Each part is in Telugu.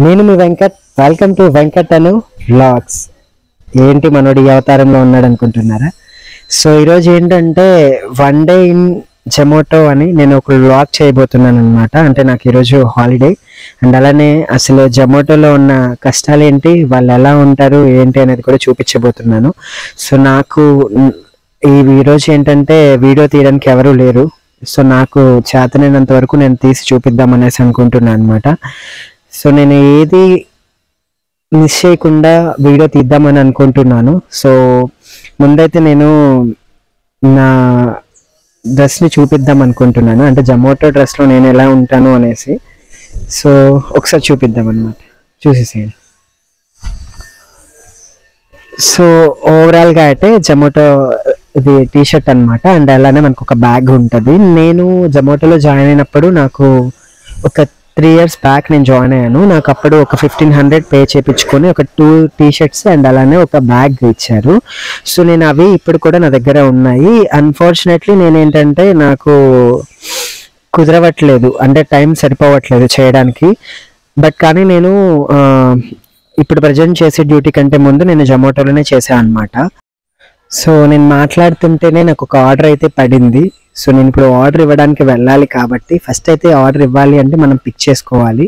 నేను మీ Venkat. Welcome to Venkat Anu vlogs. ఏంటి మనోడు ఈ అవతారంలో ఉన్నాడు అనుకుంటున్నారా? సో ఈరోజు ఏంటంటే వన్ డే ఇన్ జొమాటో అని నేను ఒక వ్లాగ్ చేయబోతున్నాను అనమాట. అంటే నాకు ఈరోజు హాలిడే అండ్ అలానే అసలు జొమాటోలో ఉన్న కష్టాలు ఏంటి, వాళ్ళు ఎలా ఉంటారు ఏంటి అనేది కూడా చూపించబోతున్నాను. సో నాకు ఈరోజు ఏంటంటే వీడియో తీయడానికి ఎవరూ లేరు. సో నాకు చేతనైనంత వరకు నేను తీసి చూపిద్దాం అనేసి అనుకుంటున్నాను అనమాట. సో నేను ఏది మిస్ చేయకుండా వీడియో తీద్దామని అనుకుంటున్నాను. సో ముందైతే నేను నా డ్రెస్ని చూపిద్దాం అనుకుంటున్నాను, అంటే జొమాటో డ్రెస్లో నేను ఎలా ఉంటాను అనేసి. సో ఒకసారి చూపిద్దాం అనమాట, చూసేసేయండి. సో ఓవరాల్గా అయితే జొమాటో ఇది టీషర్ట్ అనమాట. అండ్ అలానే మనకు ఒక బ్యాగ్ ఉంటుంది. నేను జొమాటోలో జాయిన్ అయినప్పుడు నాకు ఒక 3 years బ్యాక్ నేను జాయిన్ అయ్యాను. నాకు అప్పుడు ఒక 1500 పే చేయించుకొని ఒక 2 టీషర్ట్స్ అండ్ అలానే ఒక బ్యాగ్ ఇచ్చారు. సో నేను అవి ఇప్పుడు కూడా నా దగ్గర ఉన్నాయి. అన్ఫార్చునేట్లీ నేనేంటంటే నాకు కుదరవట్లేదు, అంటే టైం సరిపోవట్లేదు చేయడానికి. బట్ కానీ నేను ఇప్పుడు ప్రజెంట్ చేసే డ్యూటీ కంటే ముందు నేను జొమాటోలోనే చేశాను అనమాట. సో నేను మాట్లాడుతుంటేనే నాకు ఒక ఆర్డర్ అయితే పడింది. సో నేను ఇప్పుడు ఆర్డర్ ఇవ్వడానికి వెళ్ళాలి కాబట్టి ఫస్ట్ అయితే ఆర్డర్ ఇవ్వాలి అంటే మనం పిక్ చేసుకోవాలి.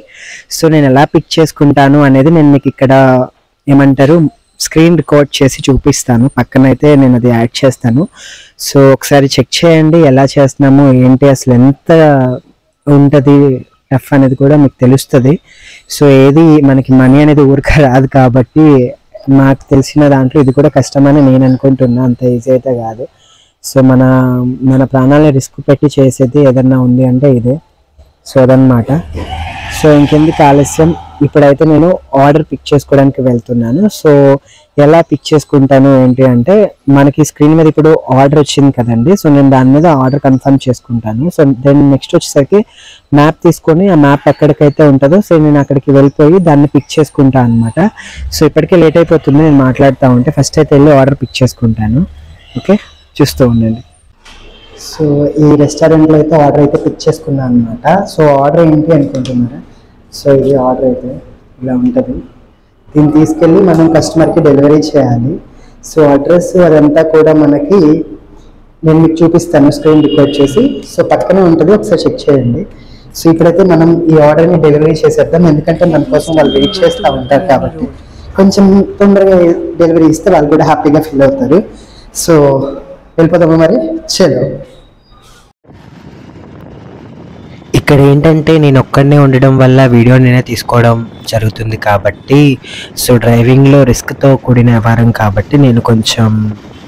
సో నేను ఎలా పిక్ చేసుకుంటాను అనేది నేను మీకు ఇక్కడ ఏమంటారు స్క్రీన్ రికార్డ్ చేసి చూపిస్తాను. పక్కన అయితే నేను అది యాడ్ చేస్తాను. సో ఒకసారి చెక్ చేయండి ఎలా చేస్తున్నాము ఏంటి, అసలు ఎంత ఉంటుంది టఫ్ అనేది కూడా మీకు తెలుస్తుంది. సో ఏది మనకి మనీ అనేది ఊరిక రాదు కాబట్టి నాకు తెలిసిన దాంట్లో ఇది కూడా కష్టమని నేను అనుకుంటున్నా, అంత ఈజీ అయితే కాదు. సో మన ప్రాణాలను రిస్క్ పెట్టి చేసేది ఏదన్నా ఉంది అంటే ఇదే. సో అదనమాట. సో ఇంకెందుకు ఆలస్యం, ఇప్పుడైతే నేను ఆర్డర్ పిక్ చేసుకోవడానికి వెళ్తున్నాను. సో ఎలా పిక్ చేసుకుంటాను ఏంటి అంటే మనకి స్క్రీన్ మీద ఇప్పుడు ఆర్డర్ వచ్చింది కదండి. సో నేను దాని మీద ఆర్డర్ కన్ఫర్మ్ చేసుకుంటాను. సో దెన్ నెక్స్ట్ వచ్చేసరికి మ్యాప్ తీసుకొని ఆ మ్యాప్ ఎక్కడికైతే ఉంటుందో సో నేను అక్కడికి వెళ్ళిపోయి దాన్ని పిక్ చేసుకుంటాను అనమాట. సో ఇప్పటికే లేట్ అయిపోతుంది నేను మాట్లాడుతూ ఉంటే. ఫస్ట్ అయితే వెళ్ళి ఆర్డర్ పిక్ చేసుకుంటాను. ఓకే, చూస్తూ ఉండండి. సో ఈ రెస్టారెంట్లో అయితే ఆర్డర్ అయితే పిక్ చేసుకున్నాను అనమాట. సో ఆర్డర్ ఏంటి అనుకుంటున్నారా? సో ఇది ఆర్డర్ అయితే ఇలా ఉంటుంది. దీన్ని తీసుకెళ్ళి మనం కస్టమర్కి డెలివరీ చేయాలి. సో అడ్రస్ అదంతా కూడా మనకి నేను మీకు చూపిస్తాను స్క్రీన్ రికార్డ్ చేసి. సో పక్కనే ఉంటుంది, ఒకసారి చెక్ చేయండి. సో ఇప్పుడైతే మనం ఈ ఆర్డర్ని డెలివరీ చేసేద్దాం, ఎందుకంటే మన కోసం వాళ్ళు వెయిట్ చేస్తూ ఉంటారు కాబట్టి కొంచెం తొందరగా డెలివరీ ఇస్తే వాళ్ళు కూడా హ్యాపీగా ఫీల్ అవుతారు. సో వెళ్ళిపోతాము మరి, చలో. ఇక్కడ ఏంటంటే నేను ఒక్కడనే ఉండడం వల్ల వీడియో నేనే తీసుకోవడం జరుగుతుంది కాబట్టి, సో డ్రైవింగ్లో రిస్క్తో కూడిన వ్యవహారం కాబట్టి నేను కొంచెం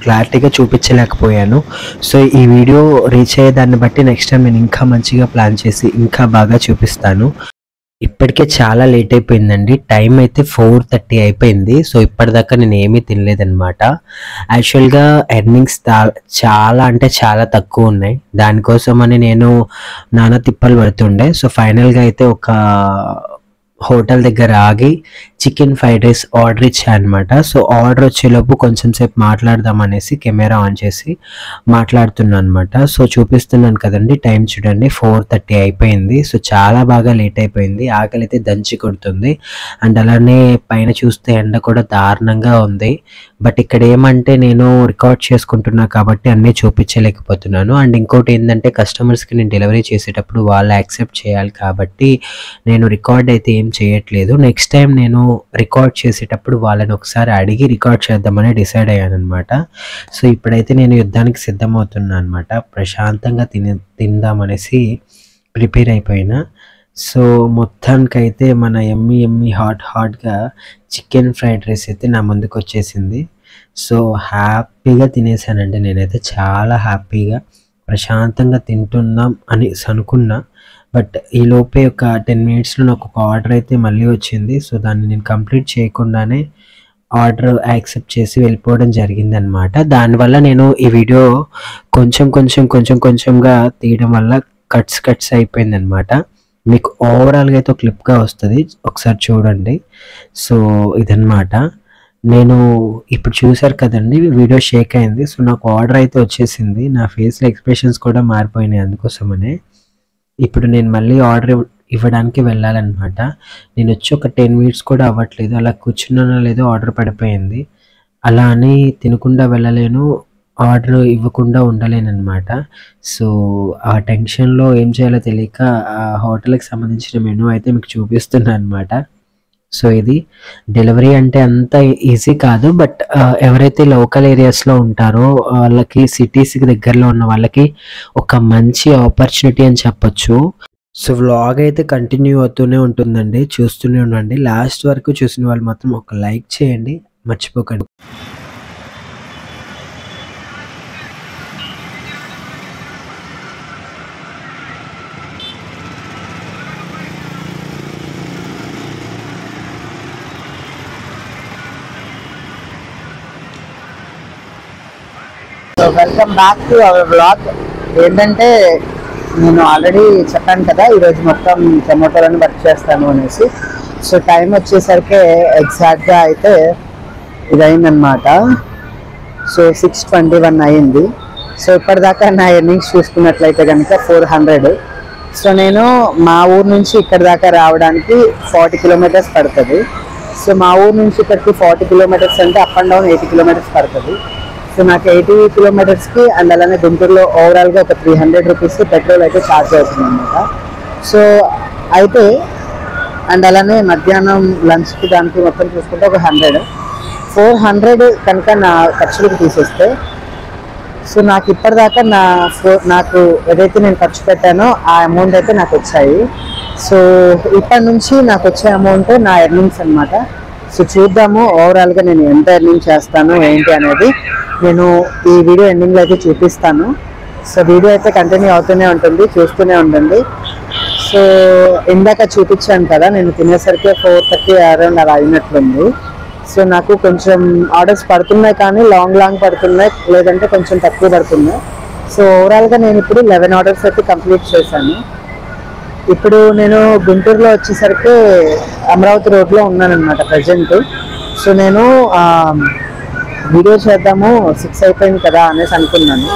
క్లారిటీగా చూపించలేకపోయాను. సో ఈ వీడియో రీచ్ అయ్యేదాన్ని బట్టి నెక్స్ట్ టైం నేను ఇంకా మంచిగా ప్లాన్ చేసి ఇంకా బాగా చూపిస్తాను. ఇప్పటికే చాలా లేట్ అయిపోయిందండి, టైం అయితే 4:30 అయిపోయింది. సో ఇప్పటిదాకా నేను ఏమీ తినలేదన్నమాట. యాక్చువల్గా ఎర్నింగ్స్ చాలా అంటే చాలా తక్కువ ఉన్నాయి, దానికోసమని నేను నానా తిప్పలు పడుతుండే. సో ఫైనల్గా అయితే ఒక హోటల్ దగ్గర ఆగి చికెన్ ఫ్రైడ్ రైస్ ఆర్డర్ ఇచ్చాను అనమాట. సో ఆర్డర్ వచ్చేలోపు కొంచెం సేపు మాట్లాడదాం అనేసి కెమెరా ఆన్ చేసి మాట్లాడుతున్నాను అనమాట. సో చూపిస్తున్నాను కదండి, టైం చూడండి 4:30 అయిపోయింది. సో చాలా బాగా లేట్ అయిపోయింది, ఆకలి అయితే దంచి కొడుతుంది. అండ్ అలానే పైన చూస్తే ఎండ కూడా దారుణంగా ఉంది. బట్ ఇక్కడ ఏమంటే నేను రికార్డ్ చేసుకుంటున్నా కాబట్టి అన్నీ చూపించలేకపోతున్నాను. అండ్ ఇంకోటి ఏంటంటే కస్టమర్స్కి నేను డెలివరీ చేసేటప్పుడు వాళ్ళు యాక్సెప్ట్ చేయాలి కాబట్టి నేను రికార్డ్ అయితే ఏం చేయట్లేదు. నెక్స్ట్ టైం నేను రికార్డ్ చేసేటప్పుడు వాళ్ళని ఒకసారి అడిగి రికార్డ్ చేద్దామని డిసైడ్ అయ్యాను అనమాట. సో ఇప్పుడైతే నేను యుద్ధానికి సిద్ధమవుతున్నాను అనమాట. ప్రశాంతంగా తిందామనేసి ప్రిపేర్ అయిపోయినా. సో మొత్తానికైతే మన ఎమ్మి హాట్గా చికెన్ ఫ్రైడ్ రైస్ అయితే నా ముందుకు వచ్చేసింది. సో హ్యాపీగా తినేసానండి, నేనైతే చాలా హ్యాపీగా ప్రశాంతంగా తింటున్నాం అని అనుకున్నా. బట్ ఈ లోపే ఒక 10 minutesలో నాకు ఒక ఆర్డర్ అయితే మళ్ళీ వచ్చింది. సో దాన్ని నేను కంప్లీట్ చేయకుండానే ఆర్డర్ యాక్సెప్ట్ చేసి వెళ్ళిపోవడం జరిగిందనమాట. దానివల్ల నేను ఈ వీడియో కొంచెంగా తీయడం వల్ల కట్స్ అయిపోయిందనమాట. మీకు ఓవరాల్గా అయితే ఒక క్లిప్గా వస్తుంది, ఒకసారి చూడండి. సో ఇదన్నమాట. నేను ఇప్పుడు చూసారు కదండి వీడియో షేక్ అయింది. సో నాకు ఆర్డర్ అయితే వచ్చేసింది, నా ఫేస్లో ఎక్స్ప్రెషన్స్ కూడా మారిపోయినాయి అందుకోసమనే. ఇప్పుడు నేను మళ్ళీ ఆర్డర్ ఇవ్వడానికి వెళ్ళాలన్నమాట. నేను వచ్చి ఒక 10 మినిట్స్ కూడా అవ్వట్లేదు, అలా కూర్చున్నానో లేదో ఆర్డర్ పడిపోయింది. అలా అని తినకుండా వెళ్ళలేను, ఆర్డర్ ఇవ్వకుండా ఉండలేనన్నమాట. సో ఆ టెన్షన్లో ఏం చేయాలో తెలియక ఆ హోటల్కి సంబంధించిన మెనూ అయితే మీకు చూపిస్తున్నాను అనమాట. సో ఇది డెలివరీ అంటే అంత ఈజీ కాదు, బట్ ఎవరైతే లోకల్ ఏరియాస్లో ఉంటారో వాళ్ళకి, సిటీస్కి దగ్గరలో ఉన్న వాళ్ళకి ఒక మంచి ఆపర్చునిటీ అని చెప్పొచ్చు. సో వ్లాగ్ అయితే కంటిన్యూ అవుతూనే ఉంటుందండి, చూస్తూనే ఉండండి. లాస్ట్ వరకు చూసిన వాళ్ళు మాత్రం ఒక లైక్ చేయండి, మర్చిపోకండి. So welcome back to our vlog. ఏంటంటే నేను ఆల్రెడీ చెప్పాను కదా ఈరోజు మొత్తం జొమాటోలను వర్క్ చేస్తాను అనేసి. సో టైం వచ్చేసరికి ఎగ్జాక్ట్గా అయితే ఇదైందనమాట. సో 6:21 అయింది. సో ఇప్పటిదాకా నా ఎర్నింగ్స్ చూసుకున్నట్లయితే కనుక 400. సో నేను మా ఊరు నుంచి ఇక్కడ దాకా రావడానికి 40 కిలోమీటర్స్ పడుతుంది. సో మా ఊరు నుంచి ఇక్కడికి 40 కిలోమీటర్స్ అంటే అప్ అండ్ డౌన్ 80 కిలోమీటర్స్ పడుతుంది. సో నాకు 80 కిలోమీటర్స్కి అండ్ అలానే గుంటూరులో ఓవరాల్గా ఒక 300 రూపీస్ పెట్రోల్ అయితే ఛార్జ్ అవుతుంది అనమాట. సో అయితే అండ్ అలానే మధ్యాహ్నం లంచ్కి దానికి మొత్తం చూసుకుంటే ఒక 400 కనుక నా ఖర్చులకు తీసేస్తే, సో నాకు ఇప్పటిదాకా నాకు ఏదైతే నేను ఖర్చు పెట్టానో ఆ అమౌంట్ అయితే నాకు వచ్చాయి. సో ఇప్పటి నుంచి నాకు వచ్చే అమౌంట్ నా ఎర్నింగ్స్ అనమాట. సో చూద్దాము ఓవరాల్గా నేను ఎంత ఎర్నింగ్ చేస్తాను ఏంటి అనేది నేను ఈ వీడియో ఎండింగ్లో అయితే చూపిస్తాను. సో వీడియో అయితే కంటిన్యూ అవుతూనే ఉంటుంది, చూస్తూనే ఉండండి. సో ఇందాక చూపించాను కదా, నేను తినేసరికి 4:30 అరౌండ్ అలా అయినట్లుంది. సో నాకు కొంచెం ఆర్డర్స్ పడుతున్నాయి, కానీ లాంగ్ పడుతున్నాయి, లేదంటే కొంచెం తక్కువ పడుతున్నాయి. సో ఓవరాల్గా నేను ఇప్పుడు 11 ఆర్డర్స్ అయితే కంప్లీట్ చేశాను. ఇప్పుడు నేను గుంటూరులో వచ్చేసరికి అమరావతి రోడ్లో ఉన్నానన్నమాట ప్రజెంట్. సో నేను వీడియో చేద్దాము, 6 అయిపోయింది కదా అనేసి అనుకున్నాను.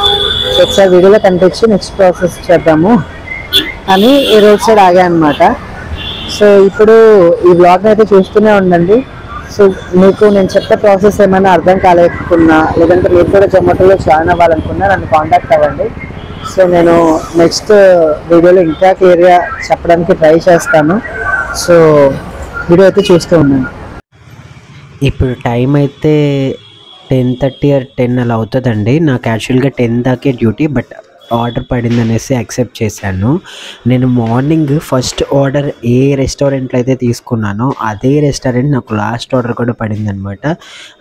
సో ఒకసారి వీడియోలో కనిపించి నెక్స్ట్ ప్రాసెస్ చేద్దాము అని ఈ రోడ్ సైడ్ ఆగా అనమాట. సో ఇప్పుడు ఈ వ్లాగ్ని అయితే చూస్తూనే ఉండండి. సో మీకు నేను చెప్పే ప్రాసెస్ ఏమైనా అర్థం కాలేకున్నా, లేదంటే మీరు కూడా జొమాటోలో జాయిన్ అవ్వాలనుకున్నా నన్ను కాంటాక్ట్ అవ్వండి. సో నేను నెక్స్ట్ వీడియోలో ఇంకా క్లియర్గా చెప్పడానికి ట్రై చేస్తాను. సో వీడియో అయితే చూస్తూ ఉన్నాను. ఇప్పుడు టైం అయితే 10:30 or 10 అలా అవుతుందండి. నాకు యాక్చువల్గా 10 దాకే డ్యూటీ, బట్ ఆర్డర్ పడింది అనేసి యాక్సెప్ట్ చేశాను. నేను మార్నింగ్ ఫస్ట్ ఆర్డర్ ఏ రెస్టారెంట్లో అయితే తీసుకున్నానో అదే రెస్టారెంట్ నాకు లాస్ట్ ఆర్డర్ కూడా పడింది అనమాట.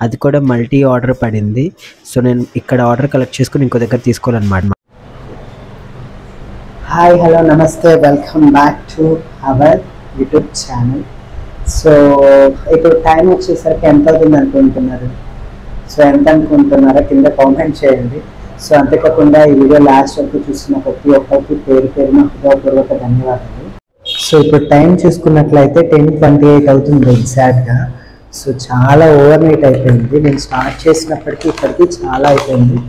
అది కూడా మల్టీ ఆర్డర్ పడింది. సో నేను ఇక్కడ ఆర్డర్ కలెక్ట్ చేసుకుని ఇంకో దగ్గర తీసుకోవాలన్నమాట. హాయ్, హలో, నమస్తే, welcome back to our YouTube channel. So ఇప్పుడు టైం వచ్చేసరికి ఎంత అవుతుంది అనుకుంటున్నారు? సో ఎంత అనుకుంటున్నారో కింద కామెంట్ చేయండి. సో అంతేకాకుండా ఈ వీడియో లాస్ట్ వరకు చూసిన ప్రతి ఒక్కరికి పేరున హృదయపూర్వక ధన్యవాదాలు. సో ఇప్పుడు టైం చూసుకున్నట్లయితే 10:28 అవుతుంది ఎగ్జాక్ట్గా. సో చాలా ఓవర్ నైట్ అయిపోయింది. నేను స్టార్ట్ చేసినప్పటికీ ఇప్పటికీ చాలా అయిపోయింది.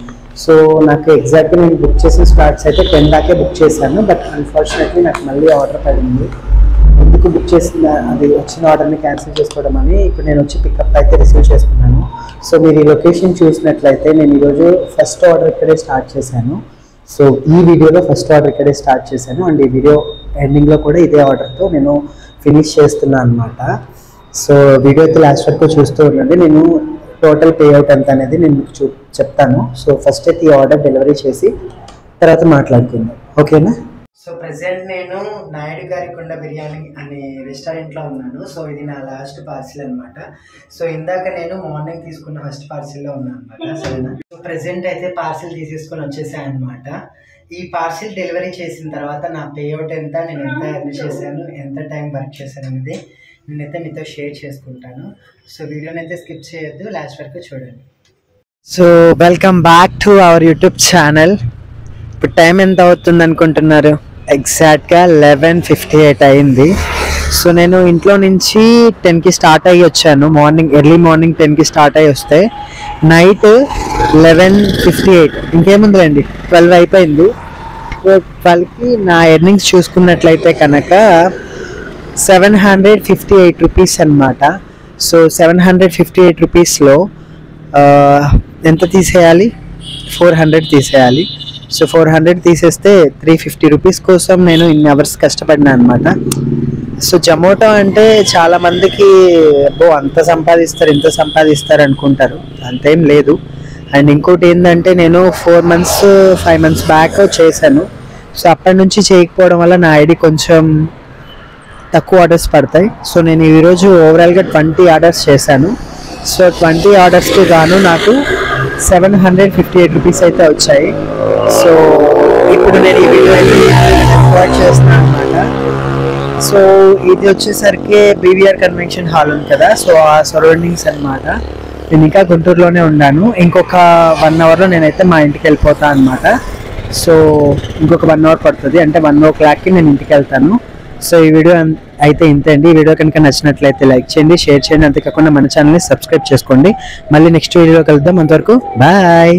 సో నాకు ఎగ్జాక్ట్గా నేను బుక్ చేసిన స్లాట్స్ అయితే 10 దాకే బుక్ చేశాను. బట్ అన్ఫార్చునేట్లీ నాకు మళ్ళీ ఆర్డర్ పడింది. ఎందుకు బుక్ చేసిన అది వచ్చిన ఆర్డర్ని క్యాన్సిల్ చేసుకోవడం అని ఇప్పుడు నేను వచ్చి పికప్ అయితే రిసీవ్ చేసుకున్నాను. సో మీరు ఈ లొకేషన్ చూసినట్లయితే నేను ఈరోజు ఫస్ట్ ఆర్డర్ ఇక్కడే స్టార్ట్ చేశాను. సో ఈ వీడియోలో ఫస్ట్ ఆర్డర్ ఇక్కడే స్టార్ట్ చేశాను అండ్ ఈ వీడియో ఎండింగ్లో కూడా ఇదే ఆర్డర్తో నేను ఫినిష్ చేస్తున్నాను అనమాట. సో వీడియో అయితే లాస్ట్ వరకు చూస్తూ ఉండండి. నేను టోటల్ పేఅవుట్ ఎంత అనేది నేను మీకు చెప్తాను. సో ఫస్ట్ అయితే ఈ ఆర్డర్ డెలివరీ చేసి తర్వాత మాట్లాడుకుందాం, ఓకేనా? సో ప్రెసెంట్ నేను నాయుడు గారి కుండ బిర్యానీ అనే రెస్టారెంట్లో ఉన్నాను. సో ఇది నా లాస్ట్ పార్సిల్ అనమాట. సో ఇందాక నేను మార్నింగ్ తీసుకున్న ఫస్ట్ పార్సిల్లో ఉన్నాను అనమాట. సరేనా? సో ప్రెసెంట్ అయితే పార్సిల్ తీసేసుకొని వచ్చేసాను అనమాట. ఈ పార్సిల్ డెలివరీ చేసిన తర్వాత నా పేఅవుట్ ఎంత, నేను ఎంత ఎర్న్ చేశాను, ఎంత టైం వర్క్ చేశాను అనేది నేనైతే మీతో షేర్ చేసుకుంటాను. సో వీడియోని అయితే స్కిప్ చేయొద్దు, లాస్ట్ వరకు చూడండి. So welcome back to our YouTube channel. ఇప్పుడు టైం ఎంత అవుతుంది అనుకుంటున్నారు? ఎగ్జాక్ట్గా 11:58 అయింది. సో నేను ఇంట్లో నుంచి 10కి స్టార్ట్ అయ్యి వచ్చాను. ఎర్లీ మార్నింగ్ 10కి స్టార్ట్ అయ్యి వస్తే నైట్ 11:58, ఇంకేముందండి 12 అయిపోయింది. సో 12కి నా ఎర్నింగ్స్ చూసుకున్నట్లయితే కనుక 758 రూపీస్ అనమాట. సో 758 రూపీస్లో ఎంత తీసేయాలి, 400 తీసేయాలి. సో 400 తీసేస్తే 350 రూపీస్ కోసం నేను ఇన్ని అవర్స్ కష్టపడినా అనమాట. సో జొమాటో అంటే చాలామందికి అంత సంపాదిస్తారు ఇంత సంపాదిస్తారు అనుకుంటారు, అంతేం లేదు. అండ్ ఇంకోటి ఏంటంటే నేను 4 months 5 months బ్యాక్ చేశాను. సో అప్పటి నుంచి చేయకపోవడం వల్ల నా ఐడి కొంచెం తక్కువ ఆర్డర్స్ పడతాయి. సో నేను ఈరోజు ఓవరాల్గా 20 ఆర్డర్స్ చేశాను. సో 20 ఆర్డర్స్కి గాను నాకు 758 రూపీస్ అయితే వచ్చాయి. సో ఇప్పుడు నేను ఈ వీడియో అయితే రికార్డ్ చేస్తున్నాను అనమాట. సో ఇది వచ్చేసరికి బీవీఆర్ కన్వెన్షన్ హాల్ ఉంది కదా, సో ఆ సరౌండింగ్స్ అనమాట. నేను ఇంకా గుంటూరులోనే ఉన్నాను. ఇంకొక 1 hourలో నేనైతే మా ఇంటికి వెళ్ళిపోతాను అనమాట. సో ఇంకొక 1 hour పడుతుంది, అంటే 1 o'clockకి నేను ఇంటికి వెళ్తాను. సో ఈ వీడియో అయితే ఇంతే అండి. ఈ వీడియో కనుక నచ్చినట్లయితే లైక్ చేయండి, షేర్ చేయండి, అంతేకాకుండా మన ఛానల్ని సబ్స్క్రైబ్ చేసుకోండి. మళ్ళీ నెక్స్ట్ వీడియోలో కలుద్దాం. అంతవరకు బాయ్.